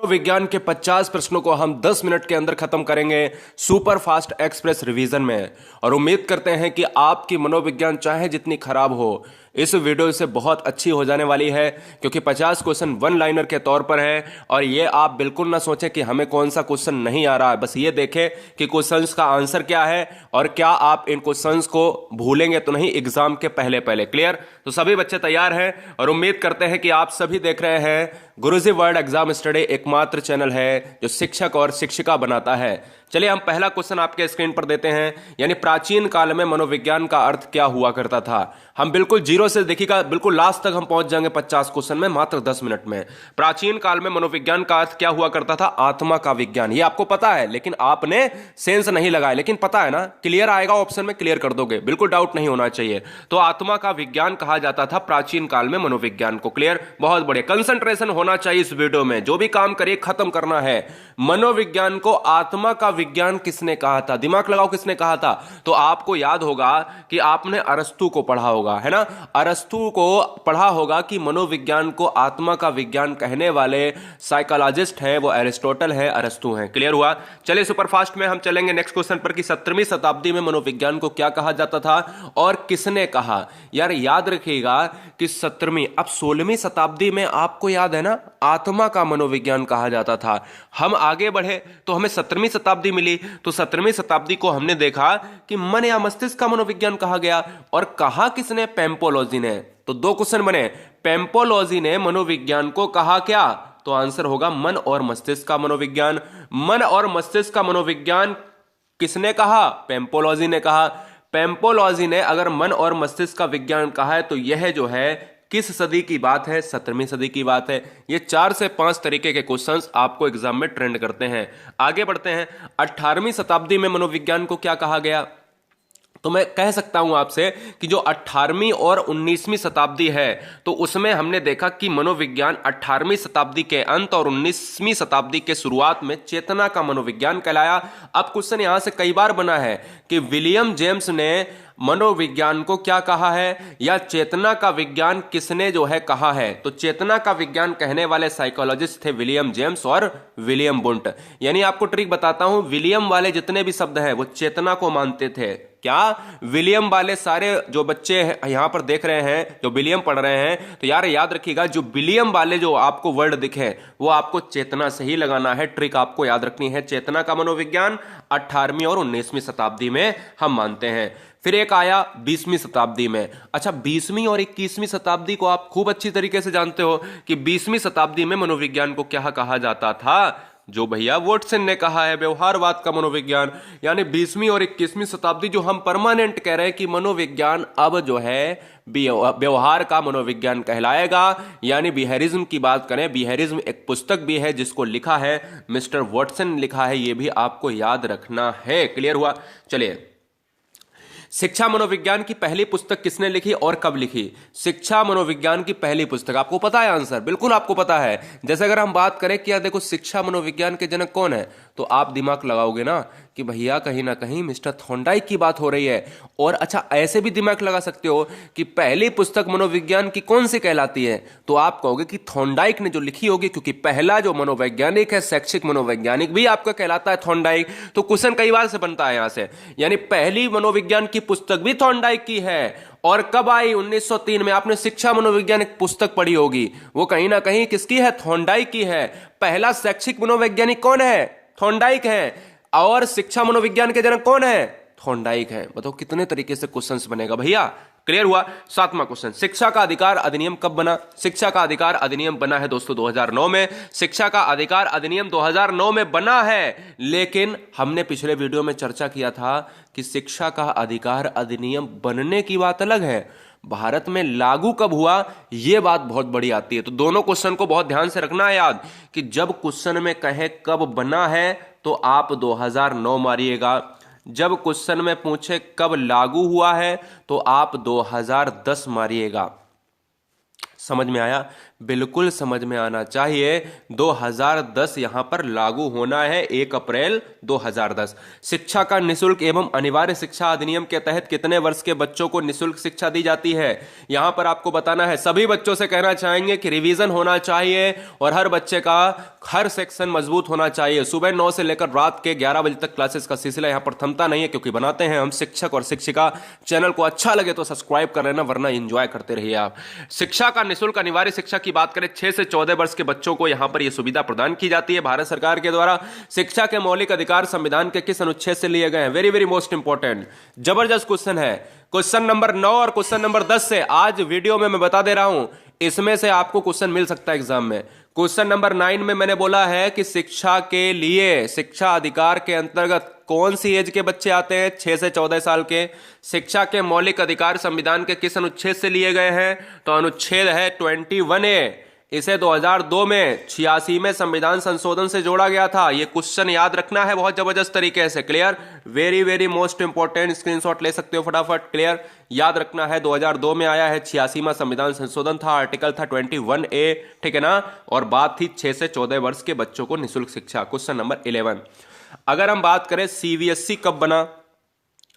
विज्ञान के 50 प्रश्नों को हम 10 मिनट के अंदर खत्म करेंगे सुपर फास्ट एक्सप्रेस रिवीजन में। और उम्मीद करते हैं कि आपकी मनोविज्ञान चाहे जितनी खराब हो, इस वीडियो से बहुत अच्छी हो जाने वाली है, क्योंकि 50 क्वेश्चन वन लाइनर के तौर पर है। और ये आप बिल्कुल ना सोचें कि हमें कौन सा क्वेश्चन नहीं आ रहा है, बस ये देखें कि क्वेश्चंस का आंसर क्या है और क्या आप इन क्वेश्चंस को भूलेंगे तो नहीं एग्जाम के पहले पहले। क्लियर? तो सभी बच्चे तैयार हैं और उम्मीद करते हैं कि आप सभी देख रहे हैं गुरुजी वर्ल्ड एग्जाम स्टडी, एकमात्र चैनल है जो शिक्षक और शिक्षिका बनाता है। चलिए हम पहला क्वेश्चन आपके स्क्रीन पर देते हैं, यानी प्राचीन काल में मनोविज्ञान का अर्थ क्या हुआ करता था। हम बिल्कुल जीरो से देखिएगा, बिल्कुल लास्ट तक हम पहुंच जाएंगे 50 क्वेश्चन में मात्र 10 मिनट में। प्राचीन काल में मनोविज्ञान का अर्थ क्या हुआ करता था? आत्मा का विज्ञान। ये आपको पता है लेकिन आपने सेंस नहीं लगाया, लेकिन पता है ना, क्लियर आएगा ऑप्शन में, क्लियर कर दोगे, बिल्कुल डाउट नहीं होना चाहिए। तो आत्मा का विज्ञान कहा जाता था प्राचीन काल में मनोविज्ञान को। क्लियर? बहुत बढ़िया, कंसंट्रेशन होना चाहिए इस वीडियो में, जो भी काम करिए खत्म करना है। मनोविज्ञान को आत्मा का विज्ञान किसने कहा था? दिमाग लगाओ, किसने कहा था? तो आपको याद होगा कि आपने अरस्तु को पढ़ा होगा, है ना? अरस्तु को पढ़ा होगा कि मनोविज्ञान को आत्मा का विज्ञान कहने वाले साइकोलॉजिस्ट हैं वो एरिस्टोटल है, अरस्तु हैं। क्लियर हुआ? चलिए सुपरफास्ट में हम चलेंगे नेक्स्ट क्वेश्चन पर कि 17वीं शताब्दी में मनोविज्ञान को क्या कहा जाता था और किसने कहा। यार याद रखिएगा कि 17वीं, अब 16वीं शताब्दी में आपको याद है ना, आत्मा का मनोविज्ञान कहा जाता था। हम आगे बढ़े तो हमें 17वीं शताब्दी मिली, तो 17वीं शताब्दी को हमने देखा कि मन या मस्तिष्क का मनोविज्ञान कहा गया। और कहा किसने? पेम्पोलॉजी ने। तो दो क्वेश्चन बने, पेम्पोलॉजी ने मनोविज्ञान को कहा क्या? तो आंसर होगा मन और मस्तिष्क का मनोविज्ञान। मन और मस्तिष्क का मनोविज्ञान किसने कहा? पेम्पोलॉजी ने कहा। पेम्पोलॉजी ने अगर मन और मस्तिष्क का विज्ञान कहा है तो यह जो है किस सदी की बात है? 17वीं सदी की बात है। ये 4 से 5 तरीके के क्वेश्चंस आपको एग्जाम में ट्रेंड करते हैं। आगे बढ़ते हैं, 18वीं शताब्दी में मनोविज्ञान को क्या कहा गया? तो मैं कह सकता हूं आपसे कि जो 18वीं और 19वीं शताब्दी है, तो उसमें हमने देखा कि मनोविज्ञान 18वीं शताब्दी के अंत और 19वीं शताब्दी के शुरुआत में चेतना का मनोविज्ञान कहलाया। अब क्वेश्चन यहां से कई बार बना है कि विलियम जेम्स ने मनोविज्ञान को क्या कहा है, या चेतना का विज्ञान किसने जो है कहा है। तो चेतना का विज्ञान कहने वाले साइकोलॉजिस्ट थे विलियम जेम्स और विलियम बुंट। यानी आपको ट्रिक बताता हूं, विलियम वाले जितने भी शब्द हैं वो चेतना को मानते थे। क्या? विलियम वाले सारे जो बच्चे यहां पर देख रहे हैं, जो विलियम पढ़ रहे हैं, तो यार याद रखिएगा, जो विलियम वाले जो आपको वर्ड दिखे वो आपको चेतना से ही लगाना है। ट्रिक आपको याद रखनी है, चेतना का मनोविज्ञान 18वीं और 19वीं शताब्दी में हम मानते हैं। फिर एक आया 20वीं शताब्दी में। अच्छा, 20वीं और 21वीं शताब्दी को आप खूब अच्छी तरीके से जानते हो कि 20वीं शताब्दी में मनोविज्ञान को क्या कहा जाता था? जो भैया वॉटसन ने कहा है, व्यवहारवाद का मनोविज्ञान। यानी 20वीं और 21वीं शताब्दी जो हम परमानेंट कह रहे हैं कि मनोविज्ञान अब जो है व्यवहार का मनोविज्ञान कहलाएगा। यानी बिहेवियरिज्म की बात करें, बिहेवियरिज्म एक पुस्तक भी है जिसको लिखा है मिस्टर वॉटसन लिखा है, ये भी आपको याद रखना है। क्लियर हुआ? चलिए, शिक्षा मनोविज्ञान की पहली पुस्तक किसने लिखी और कब लिखी? शिक्षा मनोविज्ञान की पहली पुस्तक, आपको पता है आंसर? बिल्कुल आपको पता है। जैसे अगर हम बात करें कि यार देखो शिक्षा मनोविज्ञान के जनक कौन है, तो आप दिमाग लगाओगे ना कि भैया कहीं ना कहीं मिस्टर थॉर्नडाइक की बात हो रही है। और अच्छा, ऐसे भी दिमाग लगा सकते हो कि पहली पुस्तक मनोविज्ञान की कौन सी कहलाती है, तो आप कहोगे कि थॉर्नडाइक ने जो लिखी होगी, क्योंकि पहला जो मनोवैज्ञानिक है, शैक्षिक मनोवैज्ञानिक भी आपका कहलाता है थॉर्नडाइक। तो क्वेश्चन कई बार से बनता है यहां से, यानी पहली मनोविज्ञान की पुस्तक भी थॉर्नडाइक की है। और कब आई? 1903 में। आपने शिक्षा मनोविज्ञान एक पुस्तक पढ़ी होगी, वो कहीं ना कहीं किसकी है? थॉर्नडाइक की है। पहला शैक्षिक मनोवैज्ञानिक कौन है? थॉर्नडाइक है। और शिक्षा मनोविज्ञान के जनक कौन है? थॉर्नडाइक है। बताओ कितने तरीके से क्वेश्चंस बनेगा भैया। क्लियर हुआ? 7वां क्वेश्चन, शिक्षा का अधिकार अधिनियम कब बना? शिक्षा का अधिकार अधिनियम बना है दोस्तों 2009 में। शिक्षा का अधिकार अधिनियम 2009 में बना है, लेकिन हमने पिछले वीडियो में चर्चा किया था कि शिक्षा का अधिकार अधिनियम बनने की बात अलग है, भारत में लागू कब हुआ यह बात बहुत बड़ी आती है। तो दोनों क्वेश्चन को बहुत ध्यान से रखना है याद कि जब क्वेश्चन में कहे कब बना है तो आप 2009 मारिएगा, जब क्वेश्चन में पूछे कब लागू हुआ है तो आप 2010 मारिएगा। समझ में आया? बिल्कुल समझ में आना चाहिए। 2010 यहां पर लागू होना है, 1 अप्रैल 2010। शिक्षा का निःशुल्क एवं अनिवार्य शिक्षा अधिनियम के तहत कितने वर्ष के बच्चों को निःशुल्क शिक्षा दी जाती है? यहां पर आपको बताना है। सभी बच्चों से कहना चाहेंगे कि रिवीजन होना चाहिए और हर बच्चे का हर सेक्शन मजबूत होना चाहिए। सुबह 9 से लेकर रात के 11 बजे तक क्लासेस का सिलसिला यहां पर थमता नहीं है, क्योंकि बनाते हैं हम शिक्षक और शिक्षिका। चैनल को अच्छा लगे तो सब्सक्राइब कर लेना, वरना एंजॉय करते रहिए आप। शिक्षा का निःशुल्क अनिवार्य शिक्षा की बात करें, 6 से 14 वर्ष के बच्चों को यहां पर यह सुविधा प्रदान की जाती है भारत सरकार के द्वारा। शिक्षा के मौलिक अधिकार संविधान के किस अनुच्छेद से लिए गए हैं? वेरी वेरी मोस्ट इंपॉर्टेंट, जबरदस्त क्वेश्चन है। क्वेश्चन नंबर 9 और क्वेश्चन नंबर 10 से आज वीडियो में मैं बता दे रहा हूं, इसमें से आपको क्वेश्चन मिल सकता है एग्जाम में। क्वेश्चन नंबर 9 में मैंने बोला है कि शिक्षा के लिए शिक्षा अधिकार के अंतर्गत कौन सी एज के बच्चे आते हैं? 6 से 14 साल के। शिक्षा के मौलिक अधिकार संविधान के किस अनुच्छेद से लिए गए हैं? तो अनुच्छेद है 21A। इसे 2002 में 86वें संविधान संशोधन से जोड़ा गया था। यह क्वेश्चन याद रखना है बहुत जबरदस्त तरीके से। Clear? Very very most important, screenshot ले सकते हो फटाफट। क्लियर? याद रखना है, 2002 में आया है, 86वां संविधान संशोधन था, आर्टिकल था 21A, ठीक है ना? और बात थी 6 से 14 वर्ष के बच्चों को निःशुल्क शिक्षा। क्वेश्चन नंबर 11, अगर हम बात करें सीबीएसई कब बना,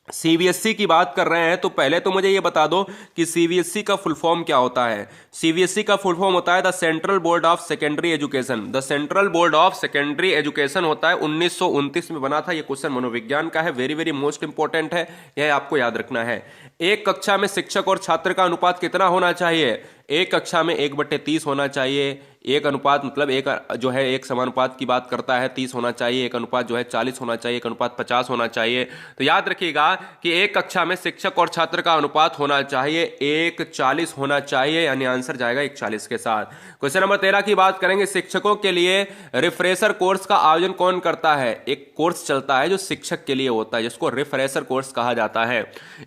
सीबीएसई की बात कर रहे हैं तो पहले तो मुझे यह बता दो कि सीबीएसई का फुल फॉर्म क्या होता है। सीबीएसई का फुल फॉर्म होता है the central board of secondary education. The central board of secondary education होता है, 1929 में बना था। यह क्वेश्चन मनोविज्ञान का है, वेरी वेरी मोस्ट इंपॉर्टेंट है, यह आपको याद रखना है। एक कक्षा में शिक्षक और छात्र का अनुपात कितना होना चाहिए? एक कक्षा में 1/30 होना चाहिए। एक अनुपात मतलब एक जो है एक समानुपात की बात करता है, 30 होना चाहिए। एक अनुपात जो है 40 होना चाहिए। एक अनुपात 50 होना चाहिए। तो याद रखिएगा कि एक कक्षा में शिक्षक और छात्र का अनुपात होना चाहिए 1:40 होना चाहिए, यानी आंसर जाएगा 1:40 के साथ। क्वेश्चन नंबर 13 की बात करेंगे, शिक्षकों के लिए रिफ्रेशर कोर्स का आयोजन कौन करता है? एक कोर्स चलता है जो शिक्षक के लिए होता है, जिसको रिफ्रेशर कोर्स कहा जाता है।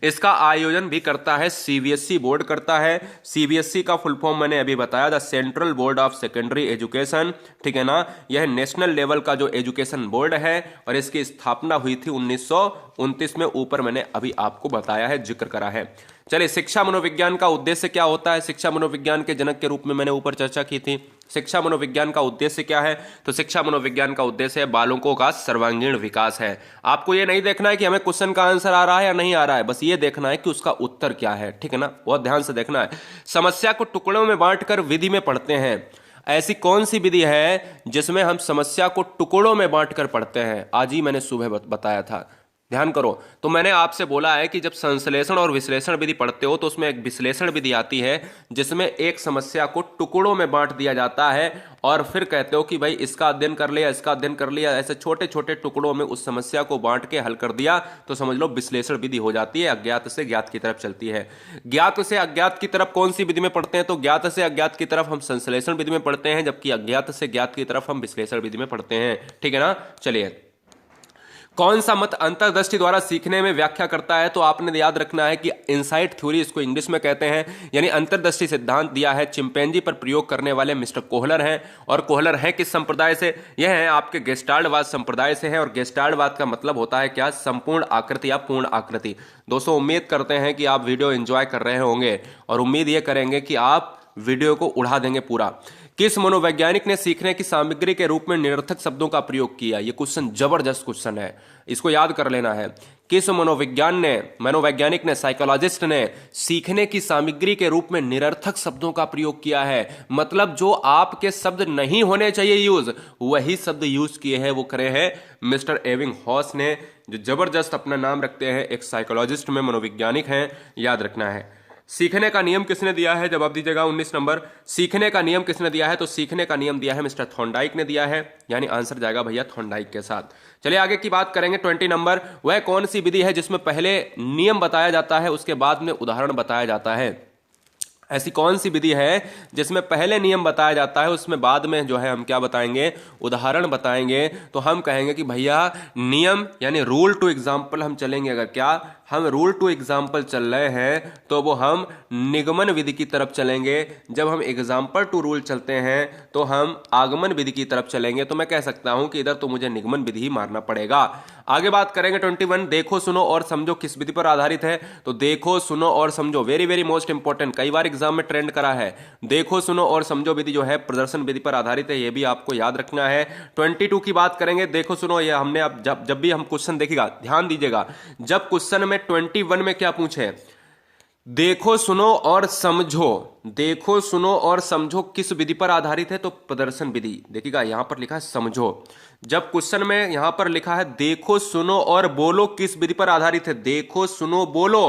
इसका आयोजन भी करता है सीबीएसई बोर्ड करता है। सीबीएसई का फुल फॉर्म मैंने अभी बताया, the central board of secondary education, ठीक है ना? यह नेशनल लेवल का जो एजुकेशन बोर्ड है और इसकी स्थापना हुई थी 1929 में। ऊपर मैंने अभी आपको बताया है, जिक्र करा है। चलिए, शिक्षा मनोविज्ञान का उद्देश्य क्या होता है? शिक्षा मनोविज्ञान के जनक के रूप में मैंने ऊपर चर्चा की थी। शिक्षा मनोविज्ञान का उद्देश्य क्या है? तो शिक्षा मनोविज्ञान का उद्देश्य है बालकों का सर्वांगीण विकास है। आपको यह नहीं देखना है कि हमें क्वेश्चन का आंसर आ रहा है या नहीं आ रहा है, बस ये देखना है कि उसका उत्तर क्या है, ठीक है ना? बहुत ध्यान से देखना है। समस्या को टुकड़ों में बांटकर विधि में पढ़ते हैं। ऐसी कौन सी विधि है जिसमें हम समस्या को टुकड़ों में बांटकर पढ़ते हैं? आज ही मैंने सुबह बताया था, ध्यान करो। तो मैंने आपसे बोला है कि जब संश्लेषण और विश्लेषण विधि पढ़ते हो तो उसमें एक विश्लेषण विधि आती है जिसमें एक समस्या को टुकड़ों में बांट दिया जाता है और फिर कहते हो कि भाई इसका अध्ययन कर लिया, इसका अध्ययन कर लिया, ऐसे छोटे छोटे टुकड़ों में उस समस्या को बांट के हल कर दिया तो समझ लो विश्लेषण विधि हो जाती है। अज्ञात से ज्ञात की तरफ चलती है। ज्ञात से अज्ञात की तरफ कौन सी विधि में पढ़ते हैं? तो ज्ञात से अज्ञात की तरफ हम संश्लेषण विधि में पढ़ते हैं, जबकि अज्ञात से ज्ञात की तरफ हम विश्लेषण विधि में पढ़ते हैं, ठीक है ना? चलिए, कौन सा मत अंतर्दृष्टि द्वारा सीखने में व्याख्या करता है? तो आपने याद रखना है कि इनसाइट थ्योरी इसको इंग्लिश में कहते हैं, यानी अंतर्दृष्टि सिद्धांत दिया है चिंपैंजी पर प्रयोग करने वाले मिस्टर कोहलर हैं। और कोहलर हैं किस संप्रदाय से? यह है आपके गेस्टाल्टवाद संप्रदाय से है। और गेस्टाल्टवाद का मतलब होता है क्या? संपूर्ण आकृति या पूर्ण आकृति। दोस्तों, उम्मीद करते हैं कि आप वीडियो एंजॉय कर रहे होंगे और उम्मीद यह करेंगे कि आप वीडियो को उड़ा देंगे पूरा। किस मनोवैज्ञानिक ने सीखने की सामग्री के रूप में निरर्थक शब्दों का प्रयोग किया? यह क्वेश्चन जबरदस्त क्वेश्चन है, इसको याद कर लेना है। किस मनोवैज्ञानिक ने, साइकोलॉजिस्ट ने सीखने की सामग्री के रूप में निरर्थक शब्दों का प्रयोग किया है? मतलब जो आपके शब्द नहीं होने चाहिए यूज, वही शब्द यूज किए हैं, वो करे हैं मिस्टर एबिंगहॉस ने, जो जबरदस्त अपना नाम रखते हैं, एक साइकोलॉजिस्ट में मनोवैज्ञानिक हैं, याद रखना है। सीखने का नियम किसने दिया है? जवाब दीजिएगा 19 नंबर। सीखने का नियम किसने दिया है? तो सीखने का नियम दिया है मिस्टर थॉर्नडाइक ने दिया है, यानी आंसर जाएगा भैया थॉर्नडाइक के साथ। चलिए आगे की बात करेंगे। 20 नंबर, वह कौन सी विधि है जिसमें पहले नियम बताया जाता है उसके बाद में उदाहरण बताया जाता है? ऐसी कौन सी विधि है जिसमें पहले नियम बताया जाता है, उसमें बाद में जो है हम क्या बताएंगे? उदाहरण बताएंगे। तो हम कहेंगे कि भैया नियम यानी रूल टू एग्जाम्पल हम चलेंगे। अगर क्या हम रूल टू एग्जाम्पल चल रहे हैं तो वो हम निगमन विधि की तरफ चलेंगे। जब हम एग्जाम्पल टू रूल चलते हैं तो हम आगमन विधि की तरफ चलेंगे। तो मैं कह सकता हूं कि इधर तो मुझे निगमन विधि ही मारना पड़ेगा। आगे बात करेंगे 21, देखो सुनो और समझो किस विधि पर आधारित है? तो देखो सुनो और समझो, वेरी वेरी मोस्ट इंपॉर्टेंट, कई बार एग्जाम में ट्रेंड करा है। देखो सुनो और समझो विधि जो है प्रदर्शन विधि पर आधारित है, ये भी आपको याद रखना है। 22 की बात करेंगे, देखो सुनो, ये हमने अब जब भी हम क्वेश्चन देखेगा ध्यान दीजिएगा, जब क्वेश्चन में 21 में क्या पूछे, देखो सुनो और समझो, देखो सुनो और समझो किस विधि पर आधारित है, तो प्रदर्शन विधि। देखिएगा यहां पर लिखा है समझो, जब क्वेश्चन में यहां पर लिखा है देखो सुनो और बोलो किस विधि पर आधारित है, देखो सुनो बोलो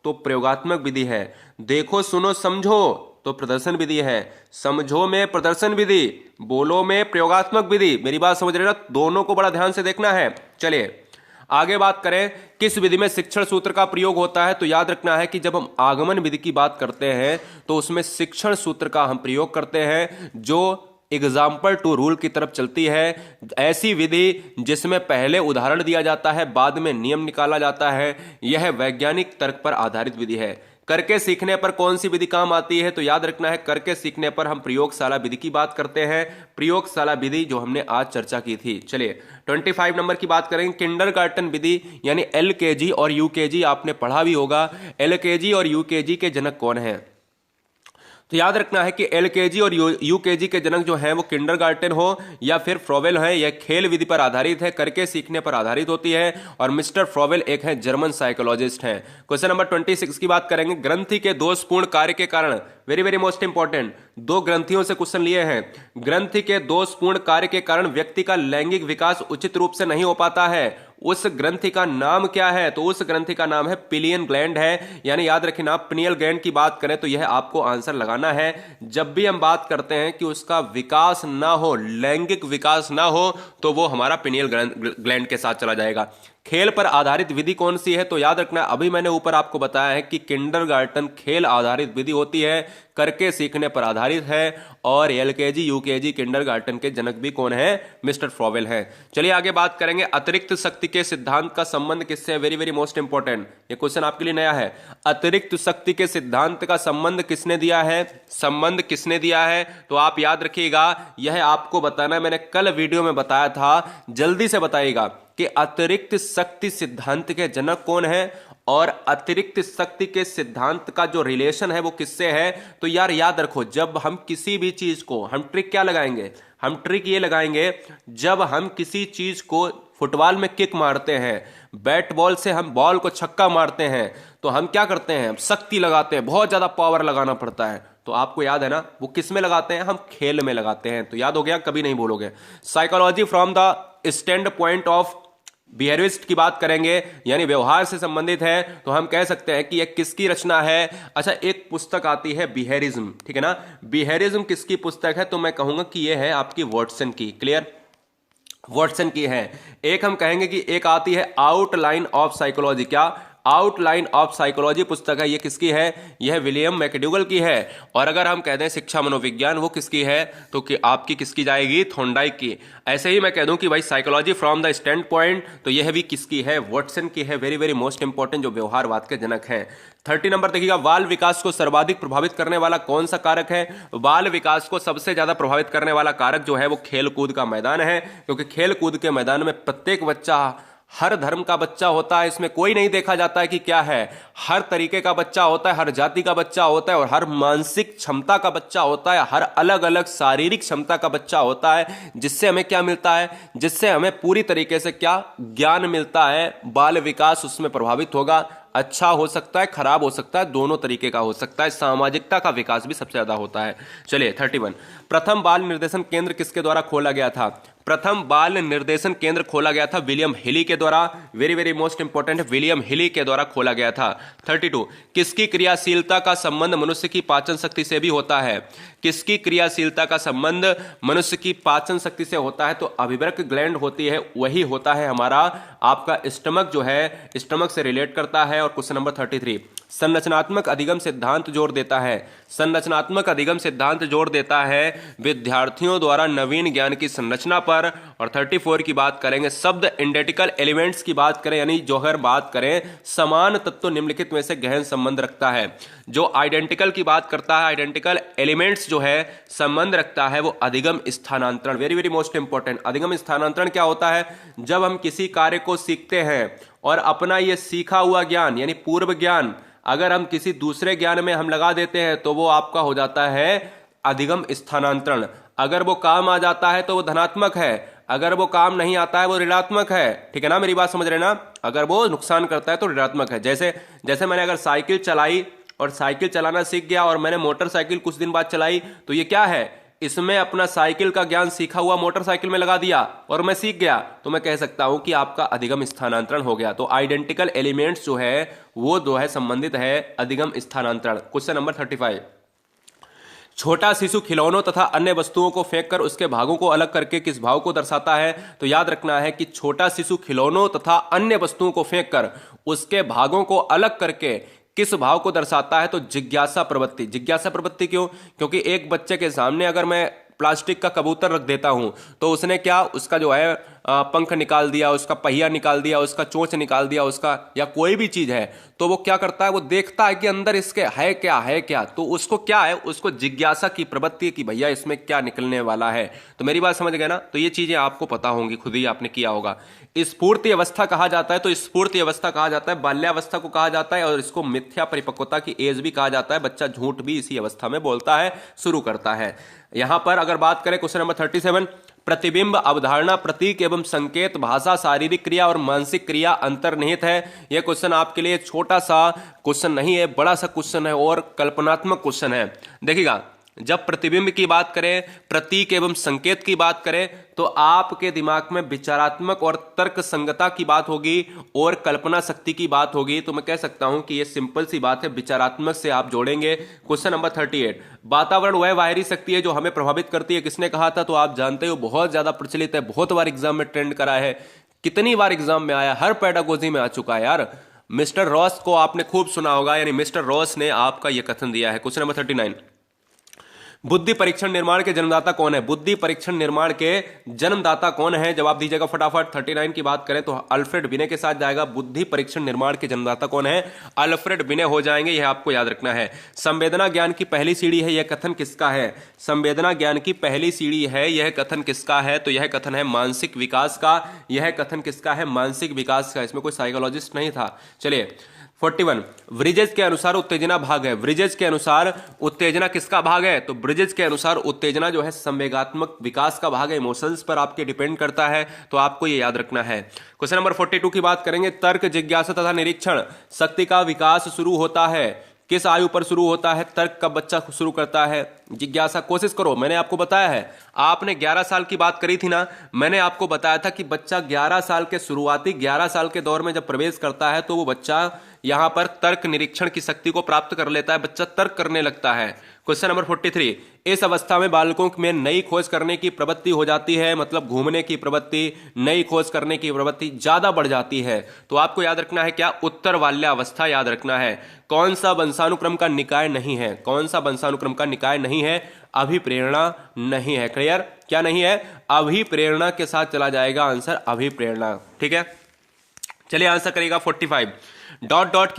तो प्रयोगात्मक विधि है, देखो सुनो समझो तो प्रदर्शन विधि है, समझो में प्रदर्शन विधि, बोलो में प्रयोगात्मक विधि। मेरी बात समझ रहे ना, दोनों को बड़ा ध्यान से देखना है। चलिए आगे बात करें, किस विधि में शिक्षण सूत्र का प्रयोग होता है, तो याद रखना है कि जब हम आगमन विधि की बात करते हैं तो उसमें शिक्षण सूत्र का हम प्रयोग करते हैं, जो एग्जाम्पल टू रूल की तरफ चलती है। ऐसी विधि जिसमें पहले उदाहरण दिया जाता है, बाद में नियम निकाला जाता है, यह वैज्ञानिक तर्क पर आधारित विधि है। करके सीखने पर कौन सी विधि काम आती है, तो याद रखना है करके सीखने पर हम प्रयोगशाला विधि की बात करते हैं, प्रयोगशाला विधि जो हमने आज चर्चा की थी। चलिए 25 नंबर की बात करेंगे, किंडरगार्टन विधि यानी एलकेजी और यूकेजी आपने पढ़ा भी होगा। एलकेजी और यूकेजी के जनक कौन है, तो याद रखना है कि एलकेजी और यूकेजी के जनक जो हैं वो किंडरगार्टन हो या फिर फ्रोवेल है। यह खेल विधि पर आधारित है, करके सीखने पर आधारित होती है, और मिस्टर फ्रोवेल एक है जर्मन साइकोलॉजिस्ट हैं। क्वेश्चन नंबर 26 की बात करेंगे, ग्रंथि के दोषपूर्ण कार्य के कारण, वेरी वेरी मोस्ट इंपॉर्टेंट, दो ग्रंथियों से क्वेश्चन लिए हैं। ग्रंथि के दोषपूर्ण कार्य के कारण व्यक्ति का लैंगिक विकास उचित रूप से नहीं हो पाता है, उस ग्रंथि का नाम क्या है, तो उस ग्रंथि का नाम है पिलियन ग्लैंड है। यानी याद रखना, पिनियल ग्लैंड की बात करें तो यह आपको आंसर लगाना है। जब भी हम बात करते हैं कि उसका विकास ना हो, लैंगिक विकास ना हो, तो वो हमारा पिनियल ग्लैंड के साथ चला जाएगा। खेल पर आधारित विधि कौन सी है, तो याद रखना, अभी मैंने ऊपर आपको बताया है कि किंडरगार्टन खेल आधारित विधि होती है, करके सीखने पर आधारित है, और एलकेजी यूकेजी किंडरगार्टन के जनक भी कौन है, मिस्टर फ्रोवेल हैं। चलिए आगे बात करेंगे, अतिरिक्त शक्ति के सिद्धांत का संबंध किससे है, वेरी वेरी मोस्ट इंपॉर्टेंट, ये क्वेश्चन आपके लिए नया है। अतिरिक्त शक्ति के सिद्धांत का संबंध किसने दिया है, संबंध किसने दिया है, तो आप याद रखिएगा, यह आपको बताना, मैंने कल वीडियो में बताया था, जल्दी से बताइएगा कि अतिरिक्त शक्ति सिद्धांत के जनक कौन है, और अतिरिक्त शक्ति के सिद्धांत का जो रिलेशन है वो किससे है। तो यार याद रखो, जब हम किसी भी चीज को, हम ट्रिक क्या लगाएंगे, हम ट्रिक ये लगाएंगे, जब हम किसी चीज को फुटबॉल में किक मारते हैं, बैट बॉल से हम बॉल को छक्का मारते हैं, तो हम क्या करते हैं, हम शक्ति लगाते हैं, बहुत ज्यादा पावर लगाना पड़ता है। तो आपको याद है ना, वो किस में लगाते हैं, हम खेल में लगाते हैं। तो याद हो गया, कभी नहीं भूलोगे। Psychology from the standpoint of behaviourist की बात करेंगे, यानी व्यवहार से संबंधित है, तो हम कह सकते हैं कि यह किसकी रचना है। अच्छा, एक पुस्तक आती है बिहेवियरिज्म, ठीक है ना, बिहेवियरिज्म किसकी पुस्तक है, तो मैं कहूंगा कि यह है आपकी वॉटसन की। क्लियर, वॉटसन की है। एक हम कहेंगे कि एक आती है आउटलाइन ऑफ साइकोलॉजी, क्या, आउटलाइन ऑफ साइकोलॉजी पुस्तक है, ये किसकी है, यह विलियम मैकडूगल की है। और अगर हम कह दें शिक्षा मनोविज्ञान, वो किसकी है, तो कि आपकी किसकी जाएगी, थॉर्नडाइक की। ऐसे ही मैं कह दूं कि भाई psychology from the stand point, तो यह भी किसकी है, वॉटसन की है। वेरी वेरी मोस्ट इंपॉर्टेंट, जो व्यवहारवाद के जनक हैं। 30 नंबर देखिएगा, बाल विकास को सर्वाधिक प्रभावित करने वाला कौन सा कारक है। बाल विकास को सबसे ज्यादा प्रभावित करने वाला कारक जो है वो खेल कूद का मैदान है, क्योंकि खेल कूद के मैदान में प्रत्येक बच्चा, हर धर्म का बच्चा होता है, इसमें कोई नहीं देखा जाता है कि क्या है, हर तरीके का बच्चा होता है, हर जाति का बच्चा होता है, और हर मानसिक क्षमता का बच्चा होता है, हर अलग अलग शारीरिक क्षमता का बच्चा होता है, जिससे हमें क्या मिलता है, जिससे हमें पूरी तरीके से क्या ज्ञान मिलता है। बाल विकास उसमें प्रभावित होगा, अच्छा हो सकता है, खराब हो सकता है, दोनों तरीके का हो सकता है। सामाजिकता का विकास भी सबसे ज्यादा होता है। चलिए 31, प्रथम बाल निर्देशन केंद्र किसके द्वारा खोला गया था, प्रथम बाल निर्देशन केंद्र खोला गया था विलियम हिली के द्वारा। Very very most important, William हिली के द्वारा खोला गया था। 32, किसकी क्रियाशीलता का संबंध मनुष्य की पाचन शक्ति से भी होता है, किसकी क्रियाशीलता का संबंध मनुष्य की पाचन शक्ति से होता है, तो अभिव्रक ग्लैंड होती है, वही होता है हमारा आपका स्टमक, जो है स्टमक से रिलेट करता है। और क्वेश्चन नंबर 33, संरचनात्मक अधिगम सिद्धांत जोर देता है, संरचनात्मक अधिगम सिद्धांत जोर देता है विद्यार्थियों द्वारा नवीन ज्ञान की संरचना पर। और 34 की बात करेंगे, शब्द इंडेंटिकल एलिमेंट्स की बात करें, यानी जो अगर बात करें समान तत्व निम्नलिखित में से गहन संबंध रखता है। जो आइडेंटिकल की बात करता है, आइडेंटिकल एलिमेंट्स जो है संबंध रखता है वो अधिगम स्थानांतरण। वेरी वेरी मोस्ट इंपॉर्टेंट, अधिगम स्थानांतरण क्या होता है, जब हम किसी कार्य को सीखते हैं और अपना ये सीखा हुआ ज्ञान यानी पूर्व ज्ञान अगर हम किसी दूसरे ज्ञान में हम लगा देते हैं तो वो आपका हो जाता है अधिगम स्थानांतरण। अगर वो काम आ जाता है तो वो धनात्मक है, अगर वो काम नहीं आता है वो ऋणात्मक है। ठीक है ना, मेरी बात समझ रहे ना? अगर वो नुकसान करता है तो ऋणात्मक है। जैसे जैसे मैंने अगर साइकिल चलाई और साइकिल चलाना सीख गया और मैंने मोटरसाइकिल कुछ दिन बाद चलाई, तो ये क्या है, इसमें अपना साइकिल का ज्ञान सीखा हुआ मोटरसाइकिल में लगा दिया और मैं सीख गया, तो मैं कह सकता हूं कि आपका अधिगम स्थानांतरण हो गया। तो आइडेंटिकल एलिमेंट्स जो है वो दो है संबंधित है अधिगम स्थानांतरण। क्वेश्चन नंबर 35, छोटा शिशु खिलौनों तथा अन्य वस्तुओं को फेंककर उसके भागों को अलग करके किस भाव को दर्शाता है? तो याद रखना है कि छोटा शिशु खिलौनों तथा अन्य वस्तुओं को फेंककर उसके भागों को अलग करके किस भाव को दर्शाता है? तो जिज्ञासा प्रवृत्ति। जिज्ञासा प्रवृत्ति क्यों? क्योंकि एक बच्चे के सामने अगर मैं प्लास्टिक का कबूतर रख देता हूं तो उसने क्या, उसका जो है पंख निकाल दिया, उसका पहिया निकाल दिया, उसका चोंच निकाल दिया, उसका या कोई भी चीज है, तो वो क्या करता है, वो देखता है कि अंदर इसके है क्या, है क्या। तो उसको क्या है, उसको जिज्ञासा की प्रवृत्ति है कि भैया इसमें क्या निकलने वाला है। तो मेरी बात समझ गए ना? तो ये चीजें आपको पता होंगी, खुद ही आपने किया होगा। स्फूर्ति अवस्था कहा जाता है, तो स्फूर्ति अवस्था कहा जाता है, बाल्यावस्था को कहा जाता है, और इसको मिथ्या परिपक्वता की एज भी कहा जाता है। बच्चा झूठ भी इसी अवस्था में बोलता है, शुरू करता है। यहां पर अगर बात करें क्वेश्चन नंबर 37, प्रतिबिंब, अवधारणा, प्रतीक एवं संकेत, भाषा, शारीरिक क्रिया और मानसिक क्रिया अंतर्निहित है। यह क्वेश्चन आपके लिए छोटा सा क्वेश्चन नहीं है, बड़ा सा क्वेश्चन है और कल्पनात्मक क्वेश्चन है। देखिएगा, जब प्रतिबिंब की बात करें, प्रतीक एवं संकेत की बात करें, तो आपके दिमाग में विचारात्मक और तर्क संगता की बात होगी और कल्पना शक्ति की बात होगी। तो मैं कह सकता हूं कि ये सिंपल सी बात है, विचारात्मक से आप जोड़ेंगे। क्वेश्चन नंबर 38, वातावरण वह बाहरी शक्ति है जो हमें प्रभावित करती है, किसने कहा था? तो आप जानते हो, बहुत ज्यादा प्रचलित है, बहुत बार एग्जाम में ट्रेंड करा है, कितनी बार एग्जाम में आया, हर पेडागोजी में आ चुका है यार। मिस्टर रॉस को आपने खूब सुना होगा, यानी मिस्टर रॉस ने आपका यह कथन दिया है। क्वेश्चन नंबर 39, बुद्धि परीक्षण निर्माण के जन्मदाता कौन है? बुद्धि परीक्षण निर्माण के जन्मदाता कौन है? जवाब दीजिएगा फटाफट। 39 की बात करें तो अल्फ्रेड बिने के साथ जाएगा। बुद्धि परीक्षण निर्माण के जन्मदाता कौन है? अल्फ्रेड बिने हो जाएंगे, यह आपको याद रखना है। संवेदना ज्ञान की पहली सीढ़ी है, यह कथन किसका है? संवेदना ज्ञान की पहली सीढ़ी है, यह कथन किसका है? तो यह कथन है मानसिक विकास का। यह कथन किसका है? मानसिक विकास का। इसमें कोई साइकोलॉजिस्ट नहीं था। चलिए 41, ब्रिजेज के अनुसार उत्तेजना भाग है। ब्रिजेज के अनुसार उत्तेजना किसका भाग है? तो ब्रिजेज के अनुसार उत्तेजना जो है संवेगात्मक विकास का भाग है, इमोशंस पर आपके डिपेंड करता है, तो आपको ये याद रखना है। क्वेश्चन नंबर 42 की बात करेंगे, तर्क, जिज्ञासा तथा निरीक्षण शक्ति का विकास शुरू होता है, किस आयु पर शुरू होता है? तर्क कब बच्चा शुरू करता है? जिज्ञासा, कोशिश करो, मैंने आपको बताया है, आपने 11 साल की बात करी थी ना, मैंने आपको बताया था कि बच्चा 11 साल के शुरुआती 11 साल के दौर में जब प्रवेश करता है तो वो बच्चा यहां पर तर्क निरीक्षण की शक्ति को प्राप्त कर लेता है, बच्चा तर्क करने लगता है। क्वेश्चन नंबर 43, इस अवस्था में बालकों में नई खोज करने की प्रवृत्ति हो जाती है, मतलब घूमने की प्रवृत्ति, नई खोज करने की प्रवृत्ति ज्यादा बढ़ जाती है। तो आपको याद रखना है क्या? उत्तर बाल्यावस्था याद रखना है। कौन सा वंशानुक्रम का निकाय नहीं है? कौन सा वंशानुक्रम का निकाय नहीं है? अभिप्रेरणा नहीं है। क्लियर? क्या नहीं है? अभिप्रेरणा के साथ चला जाएगा आंसर, अभिप्रेरणा। ठीक है, चलिए आंसर करेगा 45, डॉट डॉट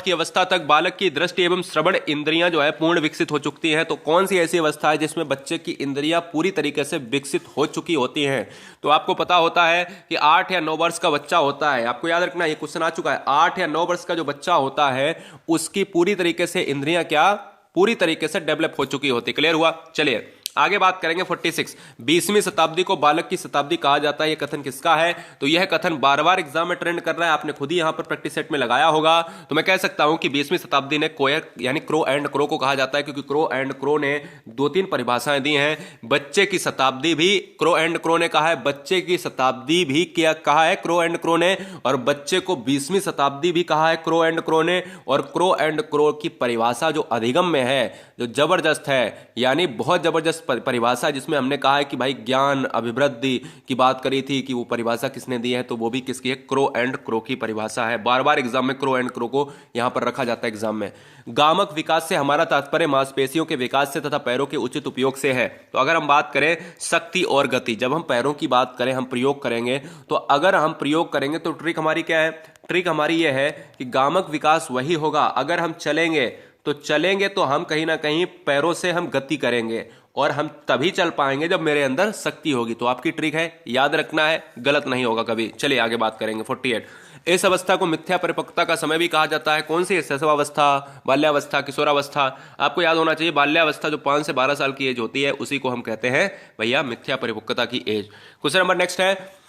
की अवस्था तक बालक की दृष्टि एवं श्रवण इंद्रियां जो है पूर्ण विकसित हो चुकी हैं। तो कौन सी ऐसी अवस्था है जिसमें बच्चे की इंद्रियां पूरी तरीके से विकसित हो चुकी होती हैं? तो आपको पता होता है कि 8 या 9 वर्ष का बच्चा होता है, आपको याद रखना, ये क्वेश्चन आ चुका है, 8 या 9 वर्ष का जो बच्चा होता है उसकी पूरी तरीके से इंद्रियां क्या, पूरी तरीके से डेवलप हो चुकी होती। क्लियर हुआ? चलिए आगे बात करेंगे 46, 20वीं शताब्दी को बालक की शताब्दी कहा जाता है, यह कथन किसका है? तो यह कथन बार बार एग्जाम में ट्रेंड कर रहा है, आपने खुद ही यहां पर प्रैक्टिस सेट में लगाया होगा। तो मैं कह सकता हूं कि 20वीं शताब्दी ने कोयर यानी क्रो एंड क्रो को कहा जाता है, क्योंकि क्रो एंड क्रो ने 2-3 परिभाषाएं दी हैं। बच्चे की शताब्दी भी क्रो एंड क्रो ने कहा है, बच्चे की शताब्दी भी क्या कहा है? क्रो एंड क्रो ने। और बच्चे को 20वीं शताब्दी भी कहा है क्रो एंड क्रो ने। और क्रो एंड क्रो की परिभाषा जो अधिगम में है, जो जबरदस्त है, यानी बहुत जबरदस्त परिभाषा, जिसमें हमने कहा है कि भाई ज्ञान अभिवृद्धि की बात करी थी, कि वो परिभाषा किसने दी है? तो वो भी किसकी है? क्रो एंड क्रो की परिभाषा है। बार बार एग्जाम में क्रो एंड क्रो को यहां पर रखा जाता है एग्जाम में। गामक विकास से हमारा तात्पर्य मांसपेशियों के विकास से तथा पैरों के उचित उपयोग से है। तो अगर हम बात करें शक्ति और गति, जब हम पैरों की बात करें, हम प्रयोग करेंगे, तो अगर हम प्रयोग करेंगे तो ट्रिक हमारी क्या है? ट्रिक हमारी यह है कि गामक विकास वही होगा, अगर हम चलेंगे तो हम कहीं ना कहीं पैरों से हम गति करेंगे, और हम तभी चल पाएंगे जब मेरे अंदर शक्ति होगी। तो आपकी ट्रिक है, याद रखना है, गलत नहीं होगा कभी। चलिए आगे बात करेंगे। 48, इस अवस्था को मिथ्या परिपक्वता का समय भी कहा जाता है। कौन सी है? शैशवावस्था, बाल्यावस्था, किशोरावस्था। आपको याद होना चाहिए, बाल्यावस्था जो 5 से 12 साल की एज होती है उसी को हम कहते हैं भैया मिथ्या परिपक्वता की एज। क्वेश्चन नंबर नेक्स्ट है,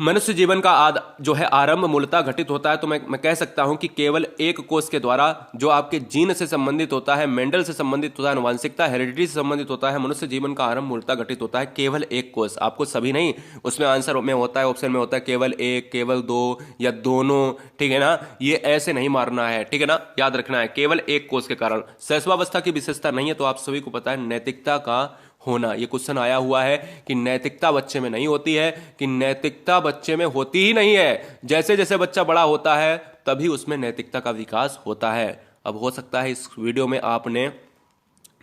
मनुष्य जीवन का जो है आरंभ मूलतः घटित होता है। तो मैं कह सकता हूं कि केवल एक कोष के द्वारा, जो आपके जीन से संबंधित होता है, मेंडल से संबंधित होता है, आनुवंशिकता हेरिडिटी से संबंधित होता है। मनुष्य जीवन का आरंभ मूलतः घटित होता है केवल एक कोष। आपको सभी नहीं, उसमें आंसर में होता है, ऑप्शन में होता है केवल एक, केवल दो या दोनों, ठीक है ना। ये ऐसे नहीं मारना है, ठीक है ना, याद रखना है केवल एक कोष के कारण। शैशवावस्था की विशेषता नहीं है, तो आप सभी को पता है नैतिकता का होना। ये क्वेश्चन आया हुआ है कि नैतिकता बच्चे में नहीं होती है, कि नैतिकता बच्चे में होती ही नहीं है। जैसे जैसे बच्चा बड़ा होता है तभी उसमें नैतिकता का विकास होता है। अब हो सकता है इस वीडियो में आपने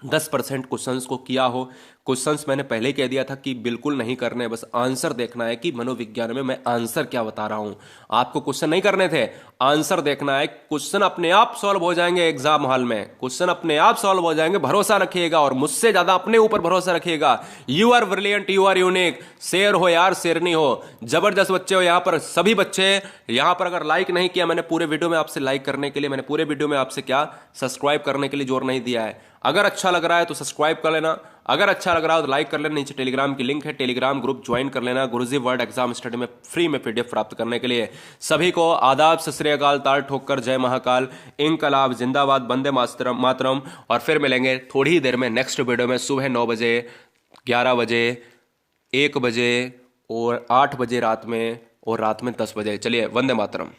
10% क्वेश्चंस को किया हो। क्वेश्चंस मैंने पहले ही कह दिया था कि बिल्कुल नहीं करने, बस आंसर देखना है कि मनोविज्ञान में मैं आंसर क्या बता रहा हूं। आपको क्वेश्चन नहीं करने थे, आंसर देखना है। क्वेश्चन अपने आप सॉल्व हो जाएंगे एग्जाम हॉल में, क्वेश्चन अपने आप सॉल्व हो जाएंगे। भरोसा रखिएगा और मुझसे ज्यादा अपने ऊपर भरोसा रखिएगा। You are brilliant, you are unique. शेर हो यार, शेरनी हो, जबरदस्त बच्चे हो। यहां पर सभी बच्चे, यहां पर अगर लाइक नहीं किया मैंने पूरे वीडियो में आपसे, लाइक करने के लिए मैंने पूरे वीडियो में आपसे क्या, सब्सक्राइब करने के लिए जोर नहीं दिया है। अगर अच्छा लग रहा है तो सब्सक्राइब कर लेना, अगर अच्छा लग रहा है तो लाइक कर लेना। नीचे टेलीग्राम की लिंक है, टेलीग्राम ग्रुप ज्वाइन कर लेना गुरुजी वर्ड एग्जाम स्टडी में फ्री में पीडीएफ प्राप्त करने के लिए। सभी को आदाब, सत श्री अकाल, ताल ठोककर जय महाकाल, इनकलाब जिंदाबाद, वंदे मातरम। और फिर मिलेंगे थोड़ी ही देर में नेक्स्ट वीडियो में, सुबह 9 बजे, 11 बजे, 1 बजे और 8 बजे रात में, और रात में 10 बजे। चलिए, वंदे मातरम।